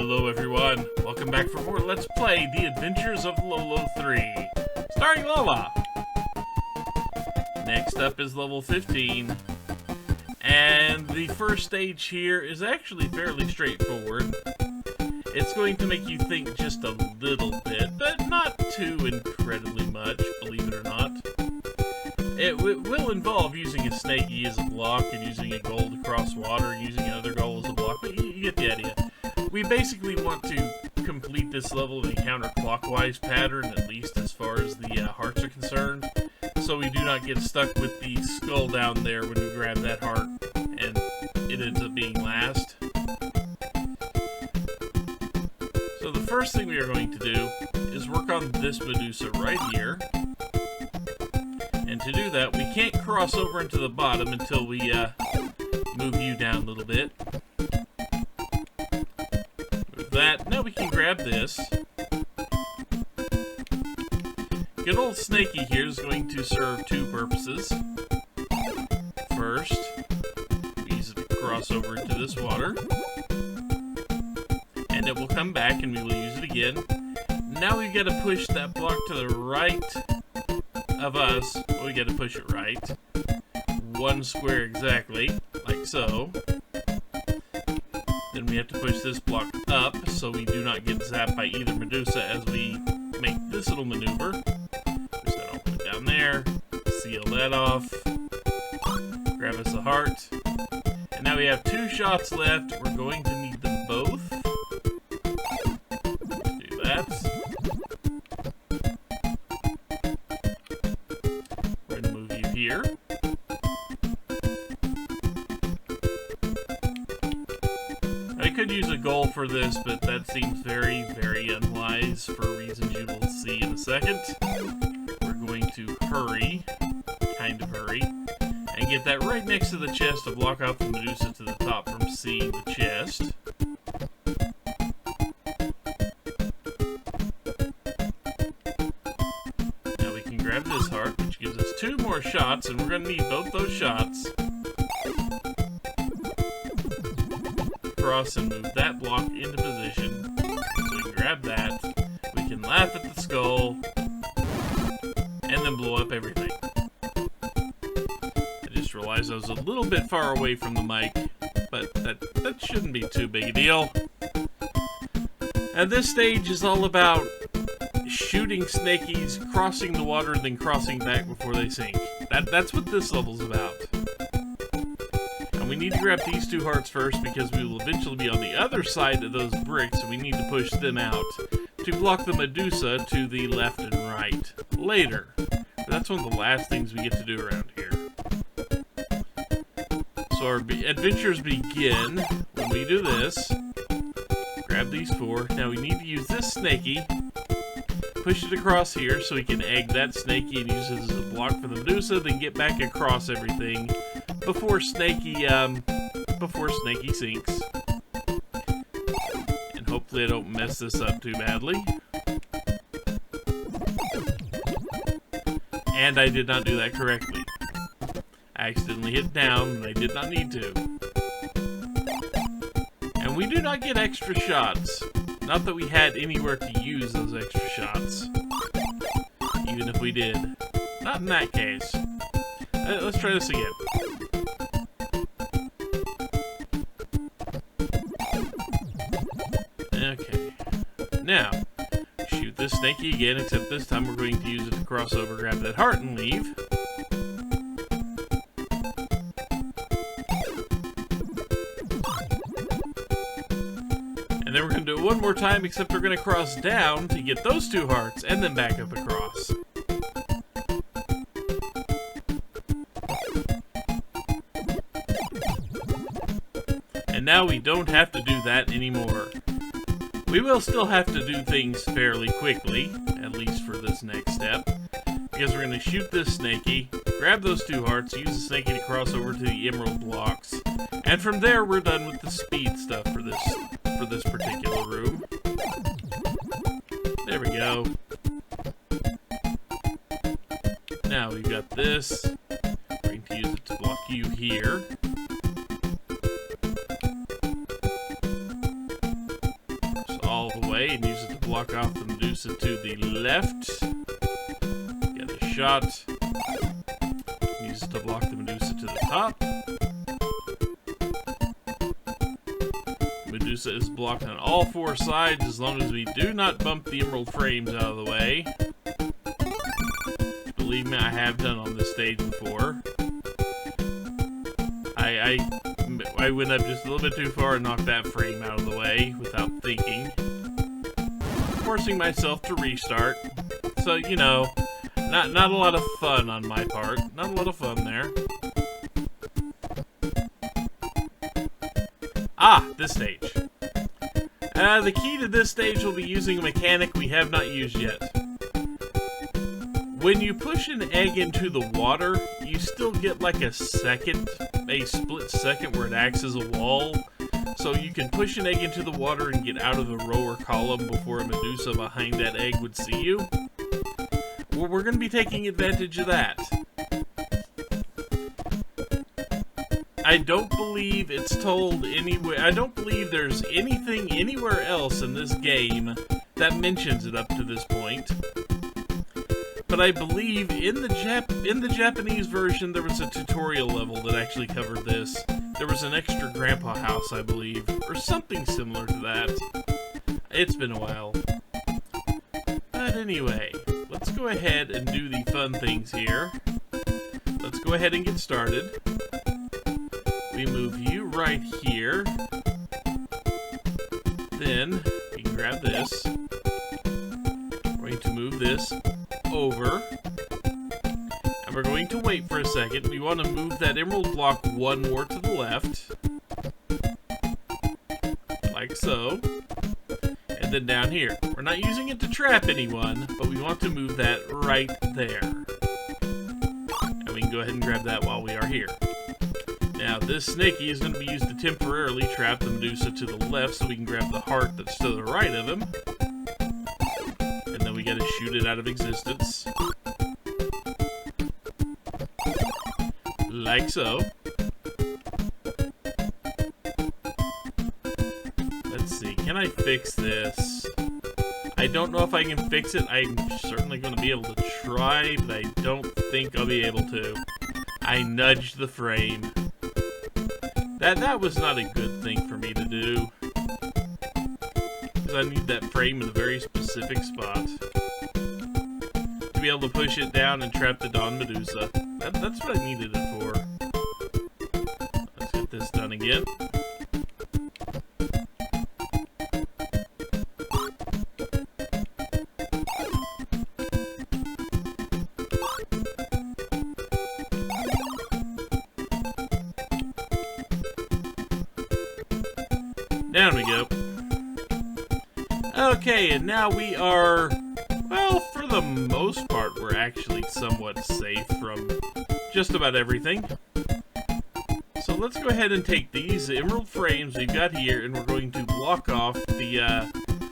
Hello everyone, welcome back for more Let's Play The Adventures of Lolo 3, starring Lola. Next up is level 15, and the first stage here is actually fairly straightforward. It's going to make you think just a little bit, but not too incredibly much, believe it or not. It will involve using a snaky as a block and using a goal to cross water and using another goal as a block, but you get the idea. We basically want to complete this level in a counterclockwise pattern, at least as far as the hearts are concerned, so we do not get stuck with the skull down there when we grab that heart and it ends up being last. So the first thing we are going to do is work on this Medusa right here. And to do that, we can't cross over into the bottom until we move you down a little bit. Move that. Now we can grab this. Good old Snaky here is going to serve two purposes. First, we use it to cross over into this water. And it will come back and we will use it again. Now we've got to push that block to the right of us. Well, we got to push it right. One square exactly, like so. Then we have to push this block up so we do not get zapped by either Medusa as we make this little maneuver. Push that all the way down there. Seal that off. Grab us a heart. And now we have two shots left. We're going to need them both. Do that. We're going to move you here. I could use a goal for this, but that seems very, very unwise for reasons you will see in a second. We're going to hurry, kind of hurry, and get that right next to the chest to block off the Medusa to the top from seeing the chest. Now we can grab this heart, which gives us two more shots, and we're going to need both those shots. Cross and move that block into position. So we can grab that. We can laugh at the skull. And then blow up everything. I just realized I was a little bit far away from the mic, but that shouldn't be too big a deal. And this stage is all about shooting snakies, crossing the water, and then crossing back before they sink. That's what this level's about. And we need to grab these two hearts first because we will eventually be on the other side of those bricks, and we need to push them out to block the Medusa to the left and right later. That's one of the last things we get to do around here. So our adventures begin when we do this. Grab these four. Now we need to use this snaky. Push it across here so we can egg that snaky and use it as a block for the Medusa, then get back across everything before Snaky sinks. And hopefully I don't mess this up too badly. And I did not do that correctly. I accidentally hit down when I did not need to. And we do not get extra shots. Not that we had anywhere to use those extra shots. Even if we did. Not in that case. Let's try this again. Okay. Now, shoot this snaky again, except this time we're going to use it to cross over, grab that heart, and leave. And then we're going to do it one more time, except we're going to cross down to get those two hearts, and then back up across. And now we don't have to do that anymore. We will still have to do things fairly quickly, at least for this next step, because we're going to shoot this snaky, grab those two hearts, use the snaky to cross over to the emerald blocks, and from there we're done with the speed stuff for this particular room. There we go. Now we've got this. We're going to use it to block you here. block off the Medusa to the left. Get a shot. Use it to block the Medusa to the top. Medusa is blocked on all four sides as long as we do not bump the emerald frames out of the way. Believe me, I have done on this stage before. I went up just a little bit too far and knocked that frame out of the way without thinking. Forcing myself to restart. So, you know, not a lot of fun on my part. Not a lot of fun there. Ah, this stage. The key to this stage will be using a mechanic we have not used yet. When you push an egg into the water, you still get like a split second where it acts as a wall. So you can push an egg into the water and get out of the row or column before a Medusa behind that egg would see you. Well, we're going to be taking advantage of that. I don't believe it's told anywhere. I don't believe there's anything anywhere else in this game that mentions it up to this point. But I believe in the Japanese version there was a tutorial level that actually covered this. There was an extra grandpa house, I believe, or something similar to that. It's been a while. But anyway, let's go ahead and do the fun things here. Let's go ahead and get started. We move you right here. Then we can grab this. We're going to move this over. And we're going to wait for a second. We want to move that emerald block one more to the left. Like so. And then down here. We're not using it to trap anyone, but we want to move that right there. And we can go ahead and grab that while we are here. Now, this snaky is going to be used to temporarily trap the Medusa to the left so we can grab the heart that's to the right of him. And then we got to shoot it out of existence. Like so. Let's see, can I fix this? I don't know if I can fix it. I'm certainly going to be able to try, but I don't think I'll be able to. I nudged the frame. That was not a good thing for me to do. Because I need that frame in a very specific spot. To be able to push it down and trap the Dawn Medusa. That's what I needed it for. Let's get this done again. Down we go. Okay, and now we are, well, for the most part, we're actually somewhat safe from just about everything. So let's go ahead and take these emerald frames we've got here, and we're going to block off the,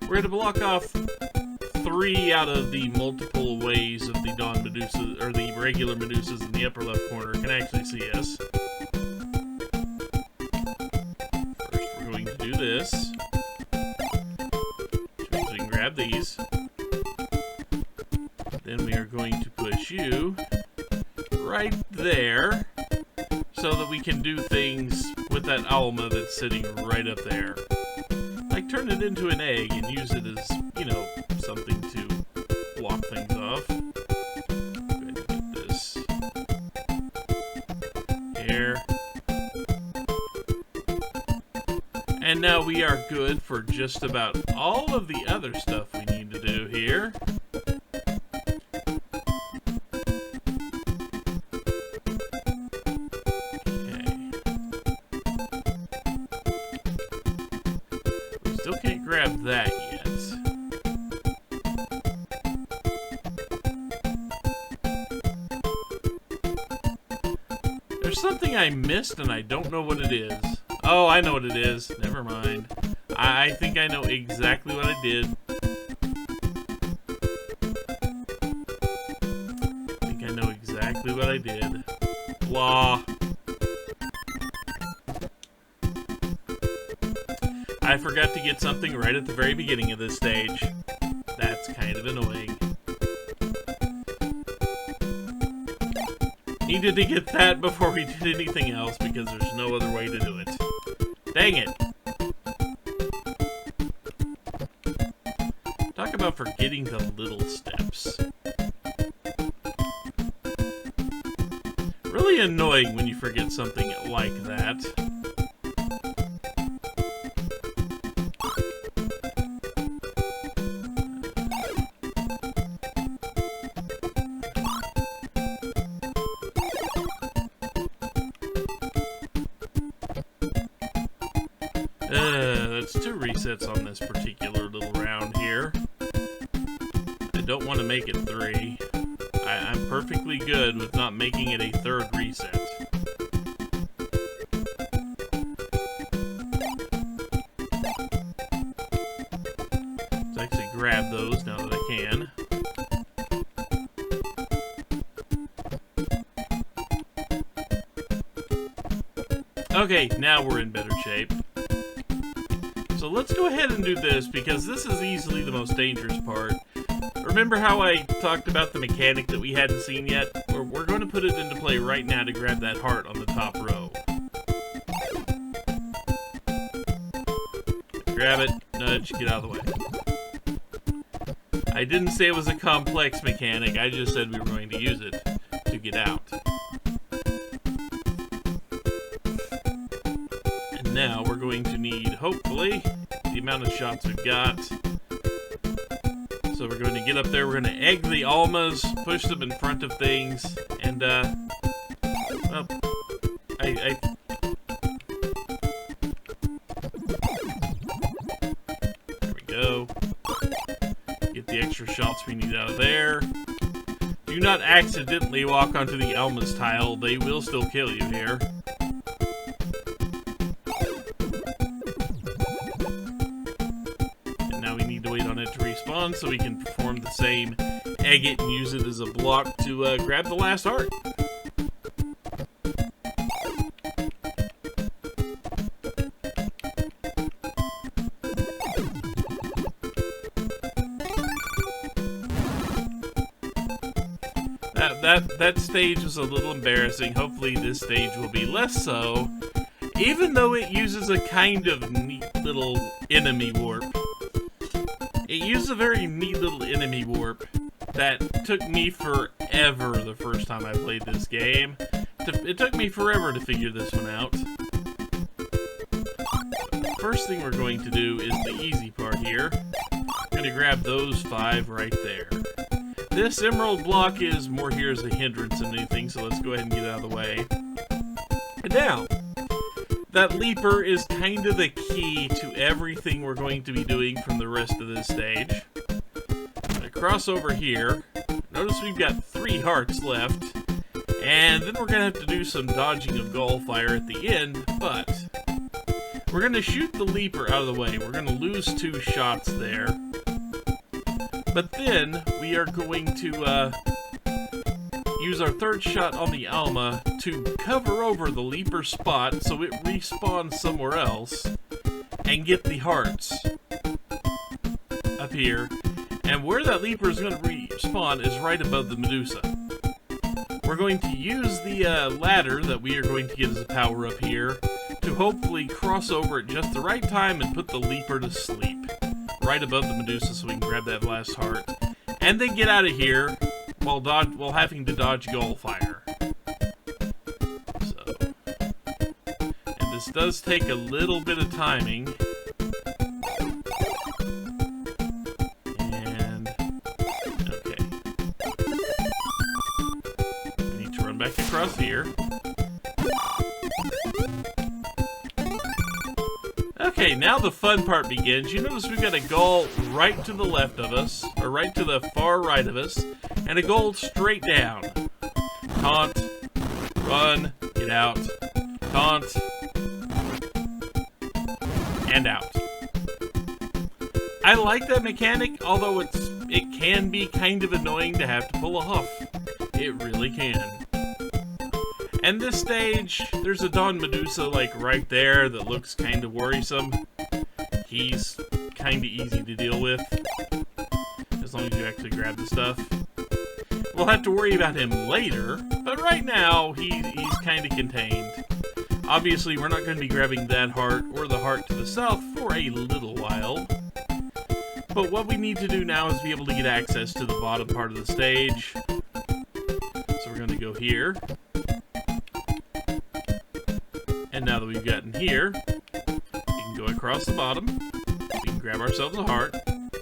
we're going to block off 3 out of the multiple ways of the Dawn Medusa, or the regular Medusas in the upper left corner can actually see us. Do this. So we can grab these. Then we are going to push you right there so that we can do things with that Alma that's sitting right up there. Like turn it into an egg and use it as, you know, something to block things off. Go ahead and get this here. And now we are good for just about all of the other stuff we need to do here. Okay. We still can't grab that yet. There's something I missed and I don't know what it is. Oh, I know what it is. Never mind. I think I know exactly what I did. I think I know exactly what I did. Blah. I forgot to get something right at the very beginning of this stage. That's kind of annoying. Needed to get that before we did anything else because there's no other way to do it. Dang it! Talk about forgetting the little steps. Really annoying when you forget something like that. That's 2 resets on this particular little round here. I don't want to make it 3. I'm perfectly good with not making it a 3rd reset. Let's actually grab those now that I can. Okay, now we're in better shape. So let's go ahead and do this, because this is easily the most dangerous part. Remember how I talked about the mechanic that we hadn't seen yet? We're going to put it into play right now to grab that heart on the top row. Grab it, nudge, get out of the way. I didn't say it was a complex mechanic, I just said we were going to use it to get out. And now we're going to need, hopefully, the amount of shots we've got. So we're going to get up there, we're going to egg the Almas, push them in front of things, and, well, there we go. Get the extra shots we need out of there. Do not accidentally walk onto the Almas tile, they will still kill you here. Respawn so we can perform the same egg it and use it as a block to grab the last heart. That stage was a little embarrassing. Hopefully this stage will be less so, even though it uses a kind of neat little enemy warp. It used a very neat little enemy warp that took me forever the first time I played this game. It took me forever to figure this one out. First thing we're going to do is the easy part here. I'm going to grab those 5 right there. This emerald block is more here as a hindrance than anything, so let's go ahead and get out of the way. And now, that leaper is kind of the key to everything we're going to be doing from the rest of this stage. I'm going to cross over here. Notice we've got 3 hearts left. And then we're going to have to do some dodging of Gallfire at the end, but we're going to shoot the leaper out of the way. We're going to lose 2 shots there. But then we are going to use our 3rd shot on the Alma to cover over the leaper spot so it respawns somewhere else and get the hearts up here. And where that leaper is going to respawn is right above the Medusa. We're going to use the ladder that we are going to get as a power up here to hopefully cross over at just the right time and put the leaper to sleep right above the Medusa so we can grab that last heart and then get out of here while having to dodge Gallfire. So, and this does take a little bit of timing. And, okay. We need to run back across here. Okay, now the fun part begins. You notice we've got a goal right to the left of us, or right to the far right of us, and a goal straight down. Taunt, run, get out, taunt, and out. I like that mechanic, although it can be kind of annoying to have to pull a huff. It really can. And this stage, there's a Dawn Medusa, like, right there that looks kind of worrisome. He's kind of easy to deal with. as long as you actually grab the stuff. We'll have to worry about him later, but right now, he's kind of contained. Obviously, we're not going to be grabbing that heart or the heart to the south for a little while. But what we need to do now is be able to get access to the bottom part of the stage. So we're going to go here. And now that we've gotten here, we can go across the bottom. We can grab ourselves a heart.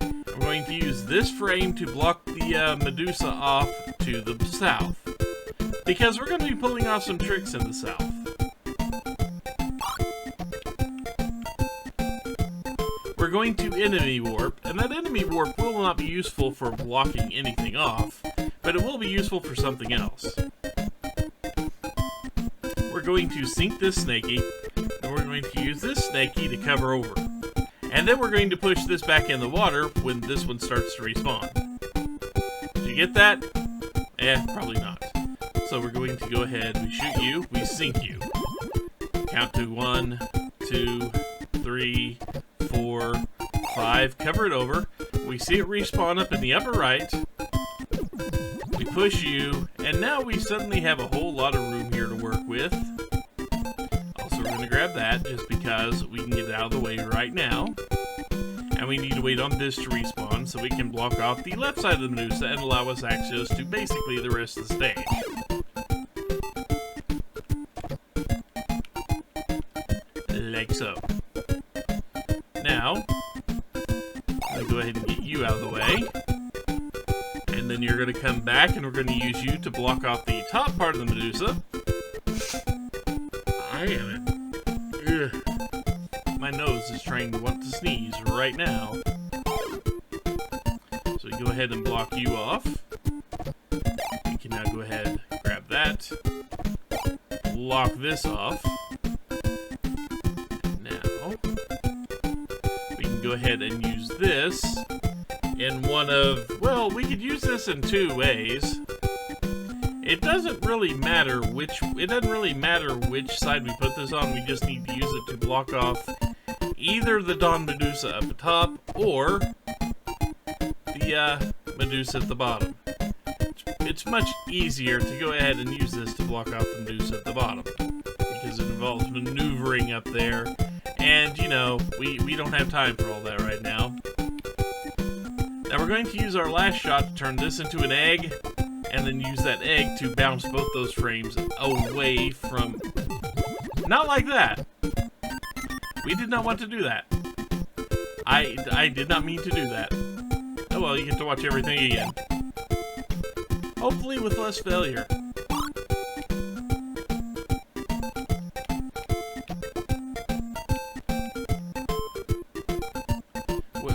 We're going to use this frame to block the Medusa off to the south. Because we're going to be pulling off some tricks in the south. We're going to enemy warp, and that enemy warp will not be useful for blocking anything off, but it will be useful for something else. We're going to sink this snaky, and we're going to use this snaky to cover over. And then we're going to push this back in the water when this one starts to respawn. Did you get that? Probably not. So we're going to go ahead, we shoot you, we sink you. Count to 1, 2, 3, 4, 5, cover it over. We see it respawn up in the upper right. We push you, and now we suddenly have a whole lot of room here to work with. Also, we're going to grab that just because we can get it out of the way right now. And we need to wait on this to respawn so we can block off the left side of the Medusa and allow us access to basically the rest of the stage. Like so. Now, I'm going to go ahead and get you out of the way. And then you're going to come back and we're going to use you to block off the top part of the Medusa. I am it. Ugh. My nose is trying to want to sneeze right now. So we go ahead and block you off. We can now go ahead and grab that. Lock this off. Go ahead and use this in one of, well, we could use this in two ways. It doesn't really matter which side we put this on. We just need to use it to block off either the Dawn Medusa up the top or the Medusa at the bottom. It's much easier to go ahead and use this to block off the Medusa at the bottom because it involves maneuvering up there. And, you know, we don't have time for all that right now. Now we're going to use our last shot to turn this into an egg, and then use that egg to bounce both those frames away from... Not like that! We did not want to do that. I did not mean to do that. Oh well, you get to watch everything again. Hopefully with less failure.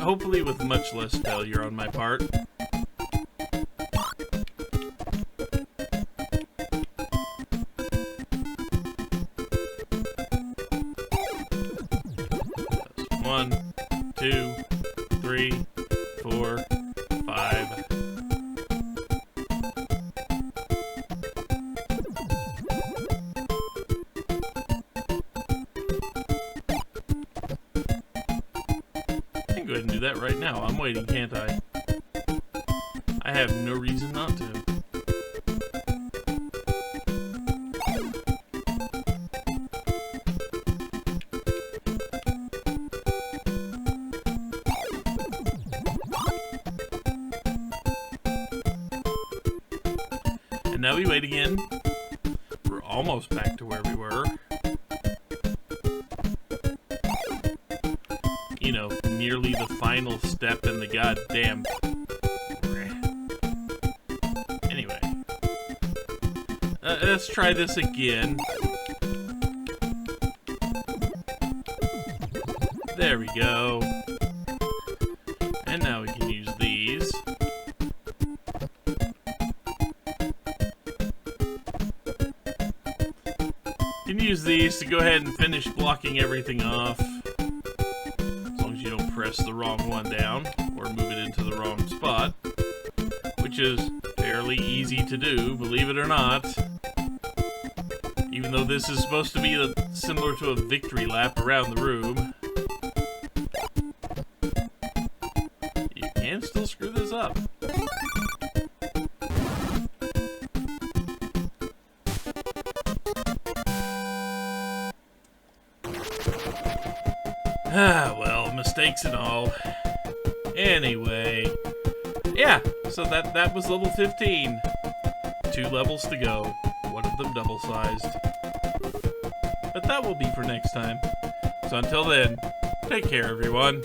Hopefully with much less failure on my part. That's 1, 2, 3, 4, 5. Go ahead and do that right now. I'm waiting, can't I? I have no reason not to. And now we wait again. We're almost back to where we were. You know, nearly the final step in the goddamn... Anyway. Let's try this again. There we go. And now we can use these. You can use these to go ahead and finish blocking everything off. Press the wrong one down or move it into the wrong spot, which is fairly easy to do, believe it or not. Even though this is supposed to be similar to a victory lap around the room. You and still screw this up. Ah, well, mistakes and all. Anyway, yeah, so that was level 15. 2 levels to go, one of them double-sized. But that will be for next time. So until then, take care, everyone.